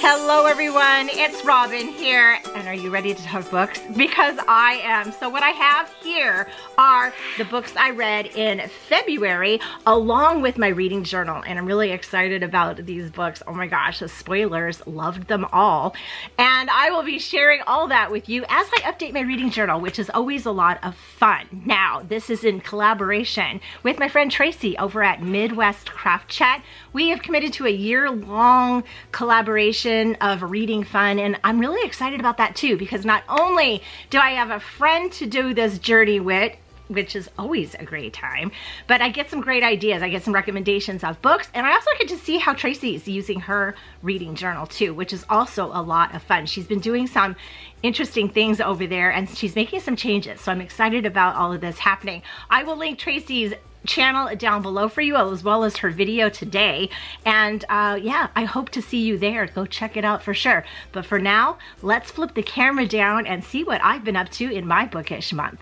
Hello everyone, it's Robin here, and are you ready to talk books? Because I am. So what I have here are the books I read in February along with my reading journal, and I'm really excited about these books. Oh my gosh, the spoilers, loved them all. And I will be sharing all that with you as I update my reading journal, which is always a lot of fun. Now, this is in collaboration with my friend Tracie over at Midwest Craft Chat. We have committed to a year-long collaboration of reading fun, and I'm really excited about that too, because not only do I have a friend to do this journey with, which is always a great time, but I get some great ideas. I get some recommendations of books, and I also get to see how Tracie is using her reading journal too, which is also a lot of fun. She's been doing some interesting things over there, and she's making some changes, so I'm excited about all of this happening. I will link Tracie's channel down below for you, as well as her video today, and yeah, I hope to see you there. Go check it out for sure. But for now, let's flip the camera down and see what I've been up to in my bookish month.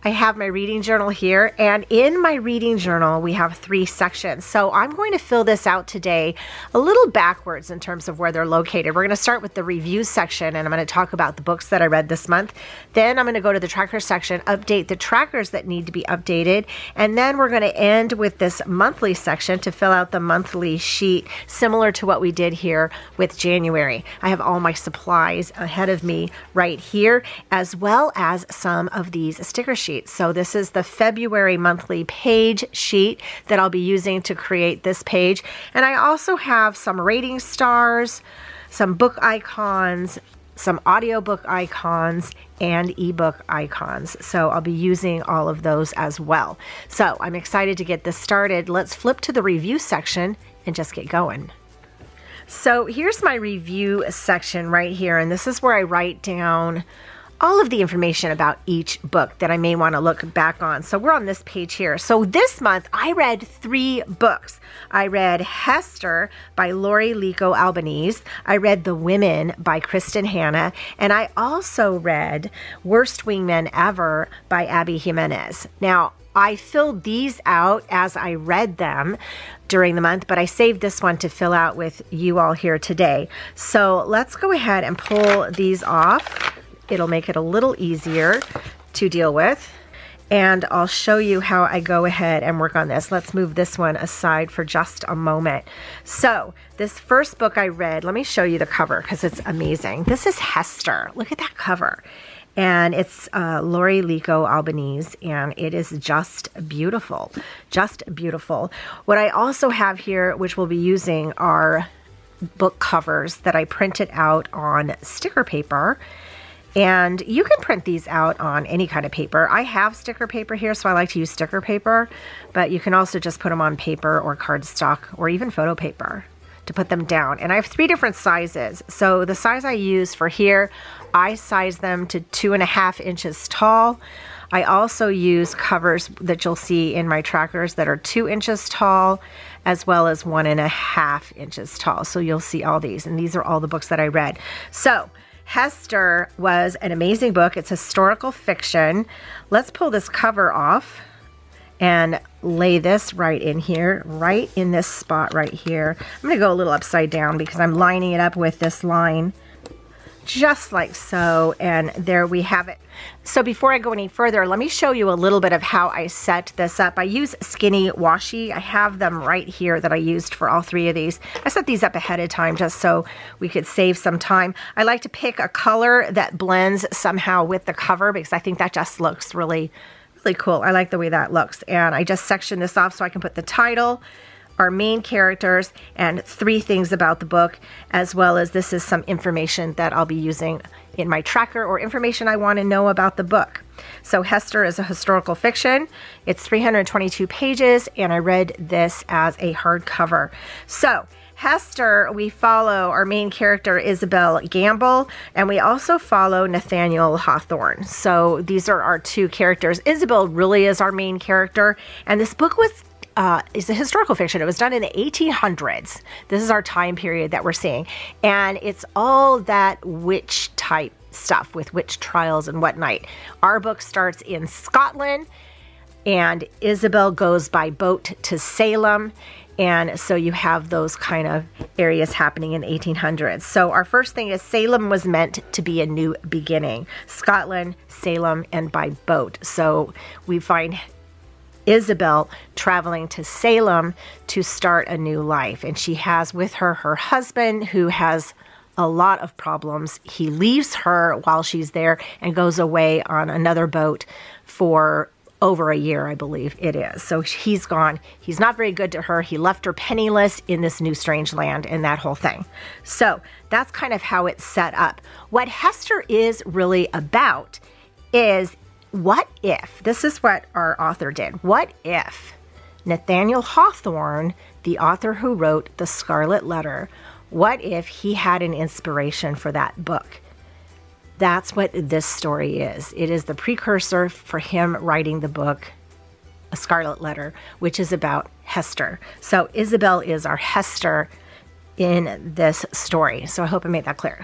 I have my reading journal here, and in my reading journal we have 3 sections. So I'm going to fill this out today a little backwards in terms of where they're located. We're going to start with the review section, and I'm going to talk about the books that I read this month. Then I'm going to go to the tracker section, update the trackers that need to be updated, and then we're going to end with this monthly section to fill out the monthly sheet, similar to what we did here with January. I have all my supplies ahead of me right here, as well as some of these sticker sheets. So this is the February monthly page sheet that I'll be using to create this page. And I also have some rating stars, some book icons, some audiobook icons, and ebook icons. So I'll be using all of those as well. So I'm excited to get this started. Let's flip to the review section and just get going. So here's my review section right here, and this is where I write down all of the information about each book that I may want to look back on. So we're on this page here. So this month I read 3 books. I read Hester by Lori Lico Albanese. I read The Women by Kristen Hanna. And I also read Worst Wingman Ever by Abby Jimenez. Now, I filled these out as I read them during the month, but I saved this one to fill out with you all here today. So let's go ahead and pull these off. It'll make it a little easier to deal with, and I'll show you how I go ahead and work on this. Let's move this one aside for just a moment. So this first book I read, let me show you the cover because it's amazing. This is Hester. Look at that cover. And it's Lori Lico Albanese, and it is just beautiful. Just beautiful. What I also have here, which we'll be using, are book covers that I printed out on sticker paper. And you can print these out on any kind of paper. I have sticker paper here, so I like to use sticker paper, but you can also just put them on paper or cardstock or even photo paper to put them down. And I have 3 different sizes. So the size I use for here, I size them to 2.5 inches tall. I also use covers that you'll see in my trackers that are 2 inches tall, as well as 1.5 inches tall. So you'll see all these, and these are all the books that I read. So Hester was an amazing book. It's historical fiction. Let's pull this cover off and lay this right in here, right in this spot right here. I'm going to go a little upside down because I'm lining it up with this line, just like so, and there we have it. So before I go any further, let me show you a little bit of how I set this up. I use skinny washi. I have them right here that I used for all 3 of these. I set these up ahead of time just so we could save some time. I like to pick a color that blends somehow with the cover because I think that just looks really cool. I like the way that looks. And I just section this off so I can put the title, our main characters, and 3 things about the book, as well as this is some information that I'll be using in my tracker or information I want to know about the book. So Hester is a historical fiction. It's 322 pages, and I read this as a hardcover. So Hester, we follow our main character, Isabel Gamble, and we also follow Nathaniel Hawthorne. So these are our 2 characters. Isabel really is our main character, and this book was is a historical fiction. It was done in the 1800s. This is our time period that we're seeing. And it's all that witch type stuff with witch trials and whatnot. Our book starts in Scotland, and Isabel goes by boat to Salem, And so you have those kind of areas happening in the 1800s. So our first thing is Salem was meant to be a new beginning. Scotland, Salem, and by boat. So we find Isabel traveling to Salem to start a new life. And she has with her her husband, who has a lot of problems. He leaves her while she's there and goes away on another boat for over a year, I believe it is. So he's gone. He's not very good to her. He left her penniless in this new strange land and that whole thing. So that's kind of how it's set up. What Hester is really about is, what if, this is what our author did, what if Nathaniel Hawthorne, the author who wrote The Scarlet Letter, what if he had an inspiration for that book? That's what this story is. It is the precursor for him writing the book, A Scarlet Letter, which is about Hester. So Isabel is our Hester in this story. So I hope I made that clear.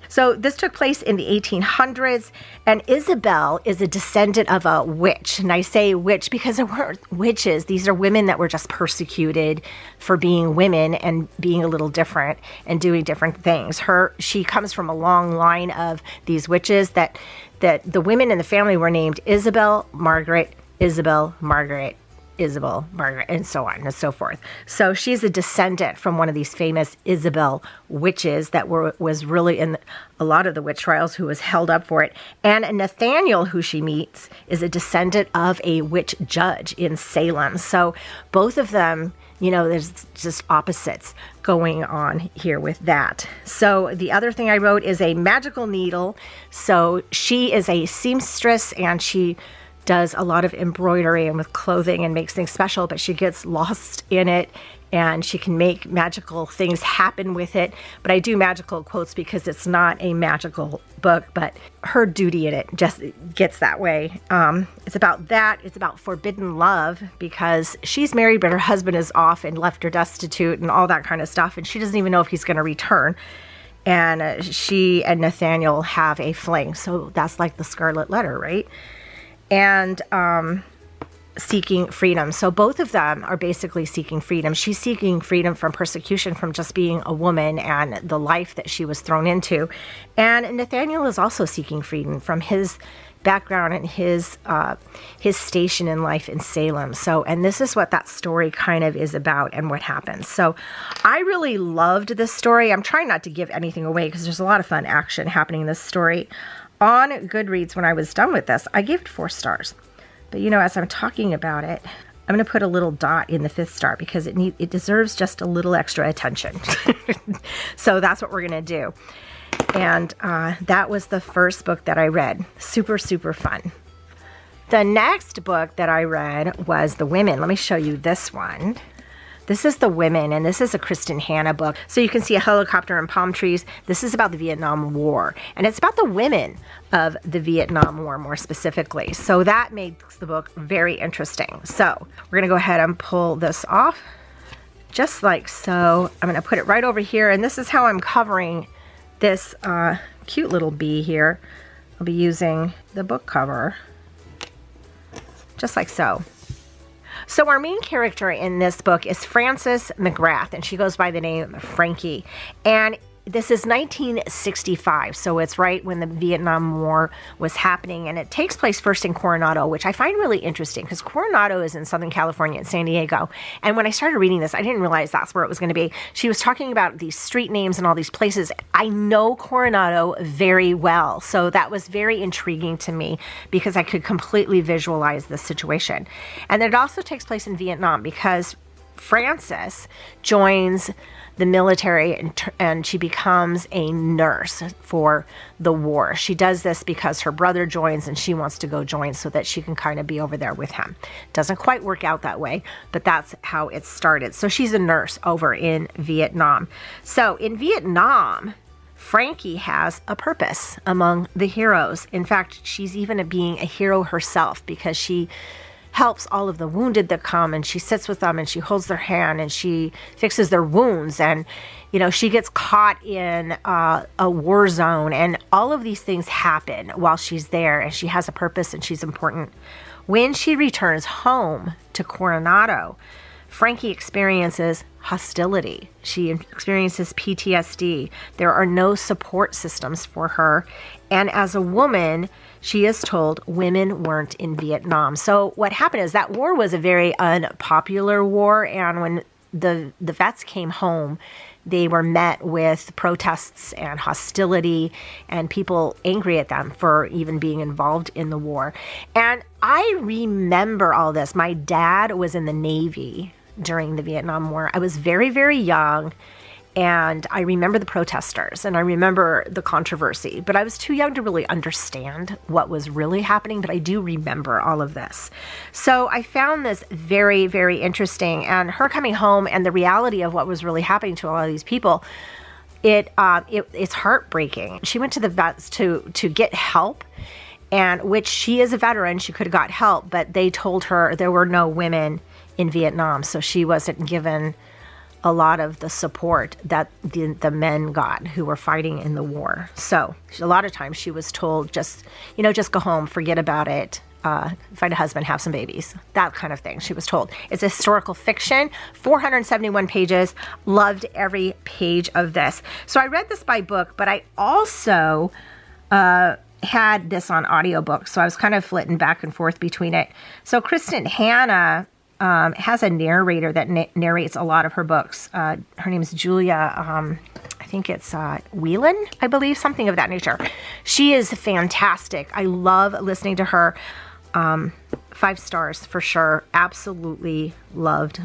So this took place in the 1800s, and Isabel is a descendant of a witch. And I say witch because there weren't witches. These are women that were just persecuted for being women and being a little different and doing different things. She comes from a long line of these witches that the women in the family were named Isabel, Margaret, Isabel, Margaret, Isabel, Margaret, and so on and so forth. So she's a descendant from one of these famous Isabel witches that was really in a lot of the witch trials, who was held up for it. And Nathaniel, who she meets, is a descendant of a witch judge in Salem. So both of them, there's just opposites going on here with that. So the other thing I wrote is a magical needle. So she is a seamstress, and she does a lot of embroidery and with clothing and makes things special, but she gets lost in it, and she can make magical things happen with it. But I do magical quotes because it's not a magical book, but her duty in it just gets that way. It's about that. It's about forbidden love, because she's married, but her husband is off and left her destitute and all that kind of stuff. And she doesn't even know if he's going to return. And she and Nathaniel have a fling. So that's like the Scarlet Letter, right? And seeking freedom. So both of them are basically seeking freedom. She's seeking freedom from persecution, from just being a woman and the life that she was thrown into. And Nathaniel is also seeking freedom from his background and his station in life in Salem. So, and this is what that story kind of is about and what happens. So I really loved this story. I'm trying not to give anything away because there's a lot of fun action happening in this story. On Goodreads, when I was done with this, I gave it 4 stars. But as I'm talking about it, I'm going to put a little dot in the 5th star because it deserves just a little extra attention. So that's what we're going to do. And that was the first book that I read. Super, super fun. The next book that I read was The Women. Let me show you this one. This is The Women, and this is a Kristen Hanna book. So you can see a helicopter and palm trees. This is about the Vietnam War, and it's about the women of the Vietnam War more specifically. So that makes the book very interesting. So we're going to go ahead and pull this off, just like so. I'm going to put it right over here, and this is how I'm covering this cute little bee here. I'll be using the book cover, just like so. So our main character in this book is Frances McGrath, and she goes by the name Frankie. And this is 1965, so it's right when the Vietnam War was happening, and it takes place first in Coronado, which I find really interesting because Coronado is in Southern California in San Diego. And when I started reading this, I didn't realize that's where it was going to be. She was talking about these street names and all these places. I know Coronado very well, so that was very intriguing to me because I could completely visualize this situation. And it also takes place in Vietnam because Frances joins the military and she becomes a nurse for the war. She does this because her brother joins and she wants to go join so that she can kind of be over there with him. Doesn't quite work out that way, but that's how it started. So she's a nurse over in Vietnam. So in Vietnam, Frankie has a purpose among the heroes. In fact, she's even being a hero herself because she helps all of the wounded that come, and she sits with them and she holds their hand and she fixes their wounds, and she gets caught in a war zone, and all of these things happen while she's there, and she has a purpose and she's important. When she returns home to Coronado, Frankie experiences hostility. She experiences PTSD. There are no support systems for her. And as a woman, she is told women weren't in Vietnam. So what happened is that war was a very unpopular war. And when the vets came home, they were met with protests and hostility and people angry at them for even being involved in the war. And I remember all this. My dad was in the Navy during the Vietnam War. I was very, very young, and I remember the protesters and I remember the controversy, but I was too young to really understand what was really happening, but I do remember all of this. So I found this very, very interesting, and her coming home and the reality of what was really happening to a lot of these people, it's heartbreaking. She went to the vets to get help, and which she is a veteran, she could have got help, but they told her there were no women in Vietnam, so she wasn't given a lot of the support that the men got who were fighting in the war. So a lot of times she was told, just go home, forget about it, find a husband, have some babies, that kind of thing. She was told. It's historical fiction, 471 pages. Loved every page of this. So I read this by book, but I also had this on audiobook. So I was kind of flitting back and forth between it. So Kristen Hanna has a narrator that narrates a lot of her books. Her name is Julia, I think it's Whelan, I believe, something of that nature. She is fantastic. I love listening to her. 5 stars for sure. Absolutely loved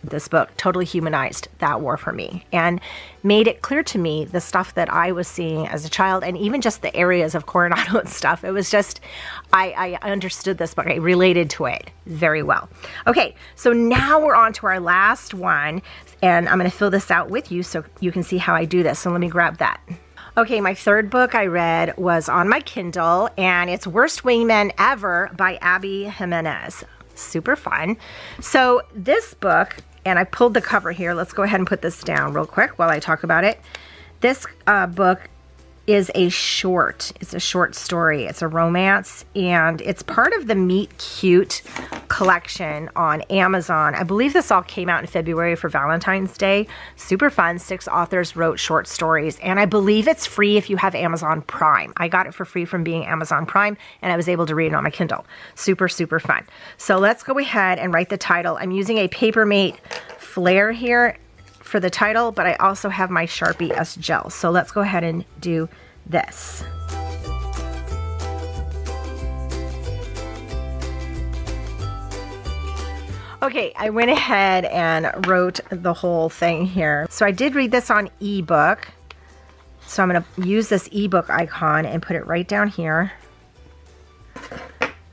this book. Totally humanized that war for me and made it clear to me the stuff that I was seeing as a child, and even just the areas of Coronado and stuff. It was just, I understood this book. I related to it very well. Okay, so now we're on to our last one, and I'm going to fill this out with you so you can see how I do this. So let me grab that. Okay, my third book I read was on my Kindle, and it's Worst Wingman Ever by Abby Jimenez. Super fun. So this book, and I pulled the cover here. Let's go ahead and put this down real quick while I talk about it. This book is a short. It's a short story. It's a romance, and it's part of the Meet Cute collection on Amazon. I believe this all came out in February for Valentine's Day. Super fun. 6 authors wrote short stories, and I believe it's free if you have Amazon Prime. I got it for free from being Amazon Prime, and I was able to read it on my Kindle. Super, super fun. So let's go ahead and write the title. I'm using a Papermate Flare here for the title, but I also have my Sharpie S gel. So let's go ahead and do this. Okay, I went ahead and wrote the whole thing here. So I did read this on ebook. So I'm going to use this ebook icon and put it right down here.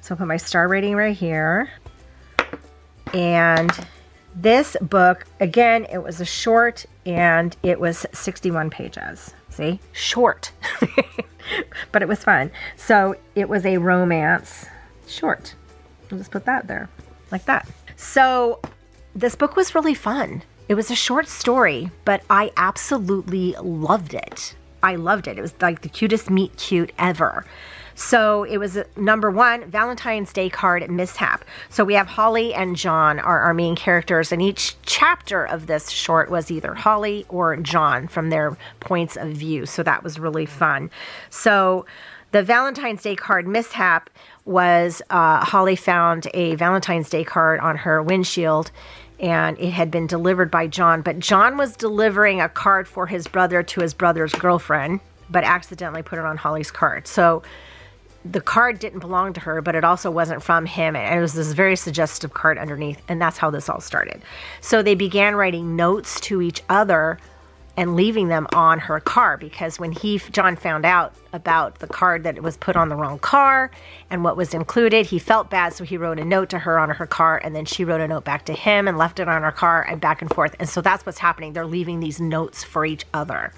So I'll put my star rating right here. And this book, again, it was a short, and it was 61 pages. See? Short. But it was fun. So it was a romance short. I'll just put that there, like that. So this book was really fun. It was a short story, but I absolutely loved it. I loved it. It was like the cutest meet cute ever. So it was number 1, Valentine's Day card mishap. So we have Holly and John are our main characters, and each chapter of this short was either Holly or John from their points of view. So that was really fun. So the Valentine's Day card mishap was Holly found a Valentine's Day card on her windshield, and it had been delivered by John. But John was delivering a card for his brother to his brother's girlfriend, but accidentally put it on Holly's card. So the card didn't belong to her, but it also wasn't from him. And it was this very suggestive card underneath. And that's how this all started. So they began writing notes to each other and leaving them on her car, because when John found out about the card that it was put on the wrong car and what was included, he felt bad. So he wrote a note to her on her car, and then she wrote a note back to him and left it on her car, and back and forth. And so that's what's happening. They're leaving these notes for each other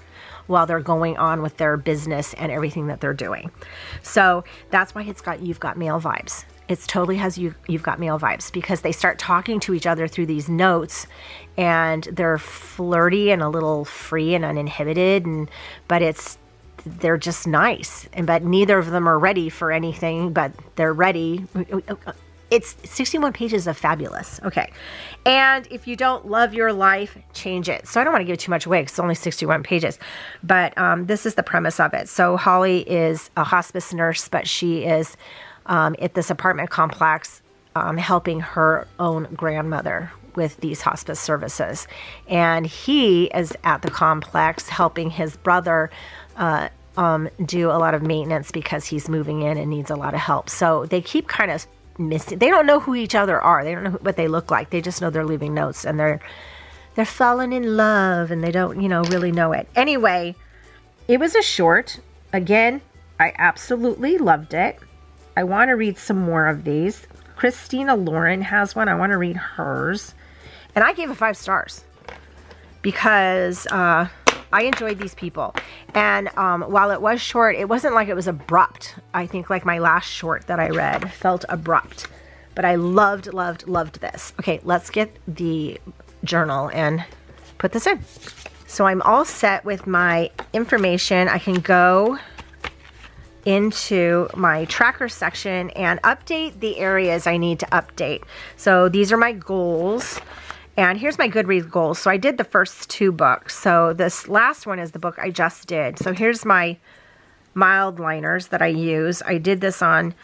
while they're going on with their business and everything that they're doing. So that's why You've Got Mail vibes. It totally has You've Got Mail vibes, because they start talking to each other through these notes, and they're flirty and a little free and uninhibited, but they're just nice. But neither of them are ready for anything, but they're ready. it's 61 pages of fabulous. Okay. And if you don't love your life, change it. So I don't want to give too much away because it's only 61 pages. But this is the premise of it. So Holly is a hospice nurse, but she is at this apartment complex helping her own grandmother with these hospice services. And he is at the complex helping his brother do a lot of maintenance because he's moving in and needs a lot of help. So they keep kind of missing. They don't know who each other are. They don't know what they look like. They just know they're leaving notes, and they're falling in love, and they don't, really know it. Anyway, it was a short. Again, I absolutely loved it. I want to read some more of these. Christina Lauren has one. I want to read hers. And I gave it 5 stars because I enjoyed these people. And while it was short, it wasn't like it was abrupt. I think like my last short that I read felt abrupt. But I loved this. Okay, let's get the journal and put this in. So I'm all set with my information. I can go into my tracker section and update the areas I need to update. So these are my goals. And here's my Goodreads goals. So I did the first 2 books. So this last one is the book I just did. So here's my mild liners that I use. I did this on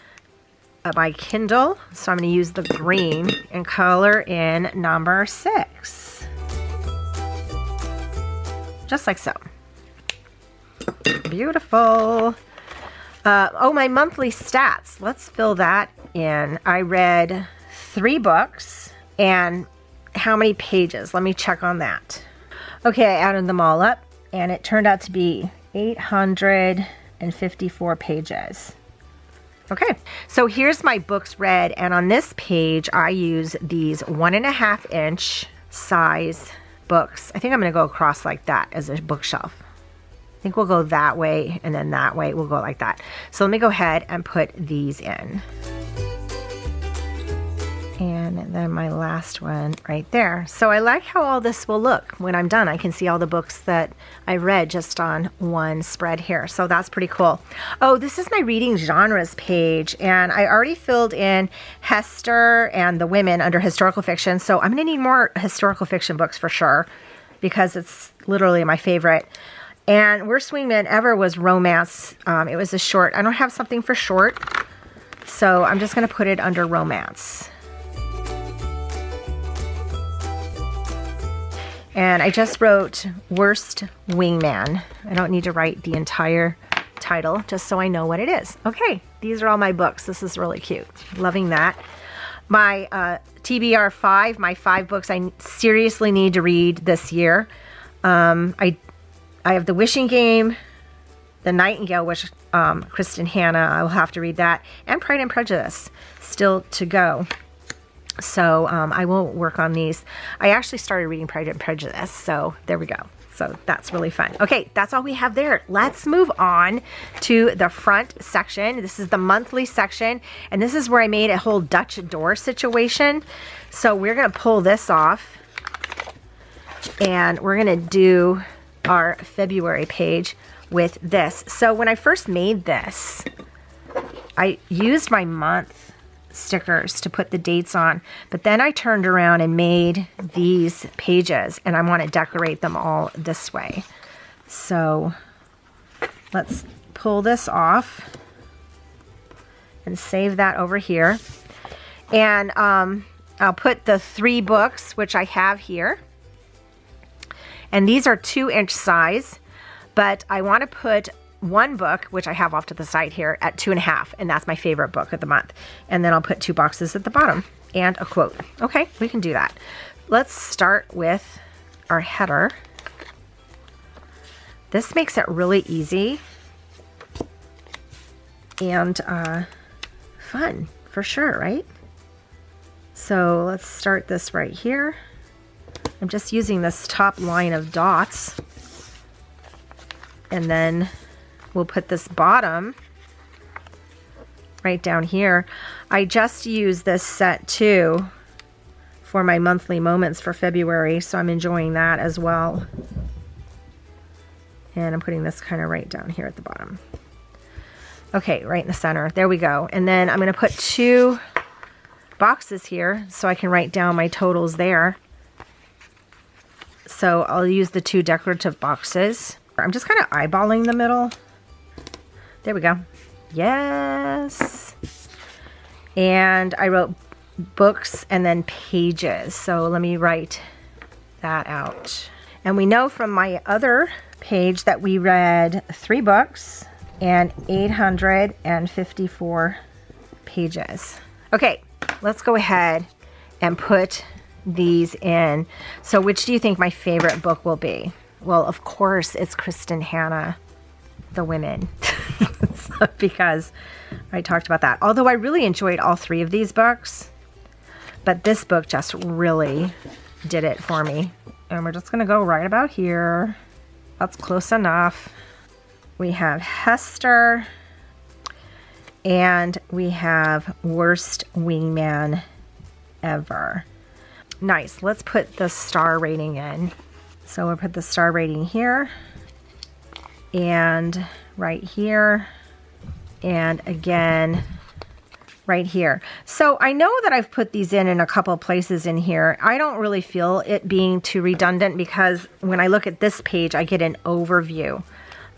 my Kindle. So I'm going to use the green and color in number 6. Just like so. Beautiful. Oh, my monthly stats. Let's fill that in. I read 3 books and how many pages? Let me check on that. Okay, I added them all up and it turned out to be 854 pages. Okay, so here's my books read, and on this page I use these 1.5 inch size books. I think I'm gonna go across like that as a bookshelf. I think we'll go that way and then that way. We'll go like that. So let me go ahead and put these in. And then my last one right there. So I like how all this will look when I'm done. I can see all the books that I read just on one spread here. So that's pretty cool. Oh, this is my reading genres page. And I already filled in Hester and the women under historical fiction. So I'm going to need more historical fiction books for sure because it's literally my favorite. And Worst Wingman Ever was romance. It was a short. I don't have something for short. So I'm just going to put it under romance. And I just wrote Worst Wingman. I don't need to write the entire title, just so I know what it is. Okay, these are all my books. This is really cute. Loving that. My TBR 5, my 5 books I seriously need to read this year. I have The Wishing Game, The Nightingale, which Kristen Hanna, I will have to read that, and Pride and Prejudice still to go. So I won't work on these. I actually started reading Pride and Prejudice, so there we go. So that's really fun. Okay, that's all we have there. Let's move on to the front section. This is the monthly section, and this is where I made a whole Dutch door situation. So we're gonna pull this off, and we're gonna do our February page with this. So when I first made this, I used my month stickers to put the dates on, but then I turned around and made these pages, and I want to decorate them all this way. So let's pull this off and save that over here, and I'll put the 3 books which I have here, and these are 2-inch size, but I want to put 1 book, which I have off to the side here, at 2.5, and that's my favorite book of the month. And then I'll put 2 boxes at the bottom and a quote. Okay, we can do that. Let's start with our header. This makes it really easy and fun for sure, right? So let's start this right here. I'm just using this top line of dots, and then we'll put this bottom right down here. I just used this set too for my monthly moments for February, so I'm enjoying that as well. And I'm putting this kind of right down here at the bottom. Okay, right in the center. There we go. And then I'm going to put 2 boxes here so I can write down my totals there. So I'll use the 2 decorative boxes. I'm just kind of eyeballing the middle. There we go. Yes. And I wrote books and then pages. So let me write that out. And we know from my other page that we read 3 books and 854 pages. Okay, let's go ahead and put these in. So which do you think my favorite book will be? Well, of course, it's Kristen Hanna, The Women, because I talked about that. Although I really enjoyed all 3 of these books, but this book just really did it for me. And we're just going to go right about here. That's close enough. We have Hester, and we have Worst Wingman Ever. Nice. Let's put the star rating in. So we'll put the star rating here, and right here, and again right here. So I know that I've put these in a couple of places in here. I don't really feel it being too redundant because when I look at this page, I get an overview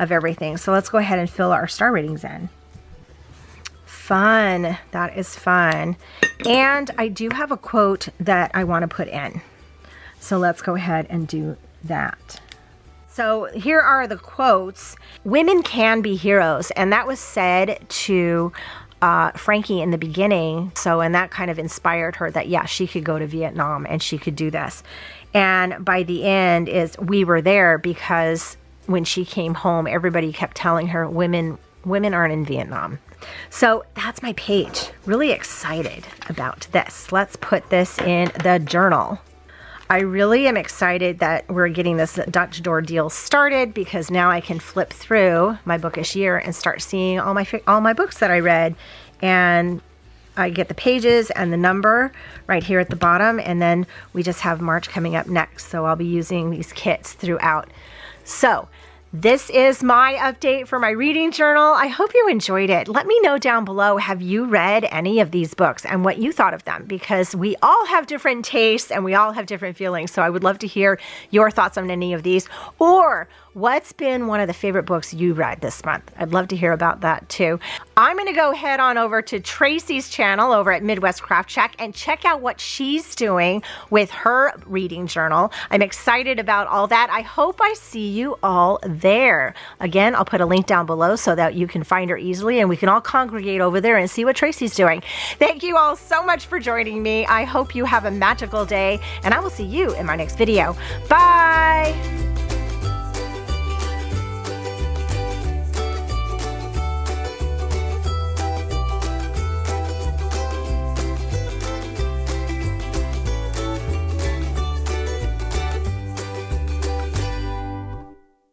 of everything. So let's go ahead and fill our star ratings in. Fun. That is fun. And I do have a quote that I want to put in. So let's go ahead and do that. So here are the quotes. Women can be heroes. And that was said to Frankie in the beginning. So, and that kind of inspired her that, yeah, she could go to Vietnam and she could do this. And by the end is we were there because when she came home, everybody kept telling her women aren't in Vietnam. So that's my page. Really excited about this. Let's put this in the journal. I really am excited that we're getting this Dutch door deal started because now I can flip through my bookish year and start seeing all my books that I read, and I get the pages and the number right here at the bottom, and then we just have March coming up next. So I'll be using these kits throughout. So this is my update for my reading journal. I hope you enjoyed it. Let me know down below, have you read any of these books and what you thought of them? Because we all have different tastes and we all have different feelings. So I would love to hear your thoughts on any of these, or what's been one of the favorite books you read this month? I'd love to hear about that too. I'm going to go head on over to Tracie's channel over at Midwest Craft Shack and check out what she's doing with her reading journal. I'm excited about all that. I hope I see you all there. Again, I'll put a link down below so that you can find her easily and we can all congregate over there and see what Tracie's doing. Thank you all so much for joining me. I hope you have a magical day, and I will see you in my next video. Bye!